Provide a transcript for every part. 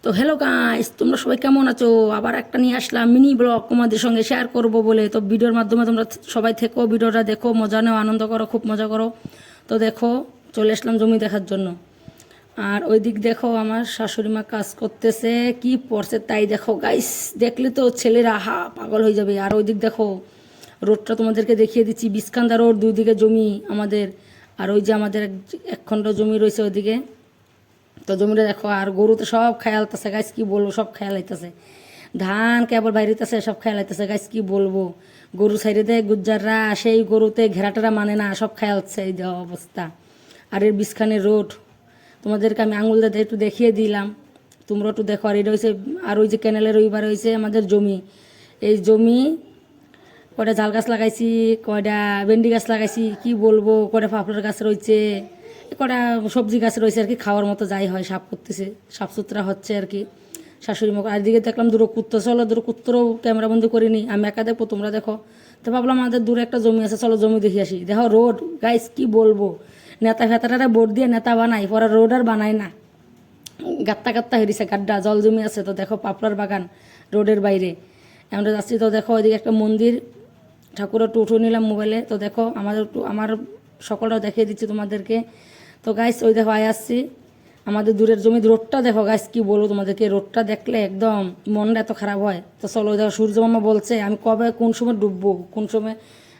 তো hello guys, তোমরা সবাই কেমন আছো? আবার একটা নিয়ে আসলাম মিনি ব্লগ তোমাদের সঙ্গে শেয়ার করব বলে। তো ভিডিওর মাধ্যমে তোমরা সবাই থেকো, ভিডিওটা দেখো, মজা নাও, আনন্দ করো, খুব মজা করো। তো দেখো, চলে আসলাম জমি দেখার জন্য। আর ওই দিক দেখো, আমার শাশুড়ি মা কাজ করতেছে, কি পড়ছে তাই দেখো গাইস। দেখলে তো ছেলেরা পাগল হয়ে যাবে। আর ওই দিক দেখো, রোডটা তোমাদেরকে দেখিয়ে দিচ্ছি, বিস্কান্দা রোড, দুই দিকে জমি আমাদের। আর ওই যে আমাদের এক খণ্ড জমি রয়েছে ওইদিকে। তো জমিটা দেখো, আর গরুতে সব খেয়ালতেছে গাছ, কি বলবো, সব খেয়াল আইতেছে। ধান কেবল বাইরেতেছে, সব খেয়াল আইতেছে গাছ, কি বলবো। গরু সাইডে দেয় গুজ্জাররা, সেই গরুতে ঘেরাটেরা মানে না, সব খেয়ালছে, এই দেওয়া অবস্থা। আর এর বিছখানে রোড তোমাদেরকে আমি আঙুল দিয়ে একটু দেখিয়ে দিলাম, তোমরা একটু দেখো। আর এটা হয়েছে, আর ওই যে ক্যানেলের ওইবার হয়েছে আমাদের জমি। এই জমি কয়টা ঝাল গাছ লাগাইছি, কয়টা ভেন্ডি গাছ লাগাইছি, কি বলবো, কয়টা পাপড়ের গাছ রয়েছে, কটা সবজি গাছ রয়েছে আর কি, খাওয়ার মতো যাই হয়, সাফ করতেছে, সাফ সুতরা হচ্ছে আর কি শাশুড়ি মুখ। আর দিকে দেখলাম দূরে কুত্তো, চলো দূরে কুত্তরও ক্যামেরাবন্দি করিনি, আমি একা দেখবো, তোমরা দেখো। তো ভাবলাম আমাদের দূরে একটা জমি আছে, চলো জমি দেখে আসি। দেখো রোড গাইস, কি বলবো, নেতা ফেতারা ভোট দিয়ে নেতা বানাই, পরে রোড আর বানায় না, গাত্তা গাত্তা হেরিছে, গাড্ডা জল জমি আছে। তো দেখো পাপড়ার বাগান রোডের বাইরে আমরা যাচ্ছি। তো দেখো ওইদিকে একটা মন্দির, ঠাকুরের একটু উঠে নিলাম মোবাইলে। তো দেখো আমাদের একটু, আমার সকলটাও দেখিয়ে দিচ্ছি তোমাদেরকে। তো গাইস ওই দেখো আয় আসছি আমাদের দূরের জমি, রোডটা দেখো গাইস, কি বলবো তোমাদেরকে, রোডটা দেখলে একদম মনটা এত খারাপ হয়। তো চলো ওই দেখো সূর্য মামা বলছে আমি কবে কোন সময় ডুববো, কোন সময়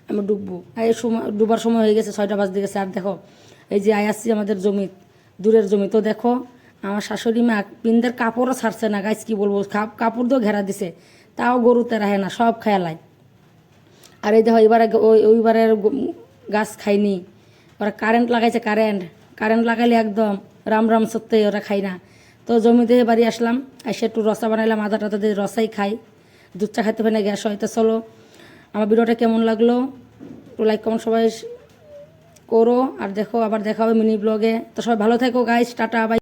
আমি ডুববো। আর এই সময় ডুবার সময় হয়ে গেছে, 6টা বাজতে গেছে। আর দেখো এই যে আয় আসছি আমাদের জমি, দূরের জমি। তো দেখো আমার শাশুড়ি মা পিন্দের কাপড়ও ছাড়ছে না গাইস, কি বলবো, কাপড় দিয়েও ঘেরা দিছে, তাও গরুতে রাহে না, সব খেয়ালায়। আর এই দেখো এবারে ওইবারের গাছ খাইনি, ওরা কারেন্ট লাগাইছে, কারেন্ট কারেন্ট লাগাইলে একদম রাম রাম সত্যি ওরা খাই না। তো জমিতে বাড়ি আসলাম, এসে একটু রসা বানাইলাম, আদা টাদা দিয়ে রসাই খাই, দুধ চা খাইতে পারি না, গ্যাস হয়। তো চলো আমার ভিডিওটা কেমন লাগলো একটু লাইক কমেন্ট সবাই করো। আর দেখো আবার দেখা হবে মিনি ব্লগে। তো সবাই ভালো থেকো গাইস, টাটা বাই।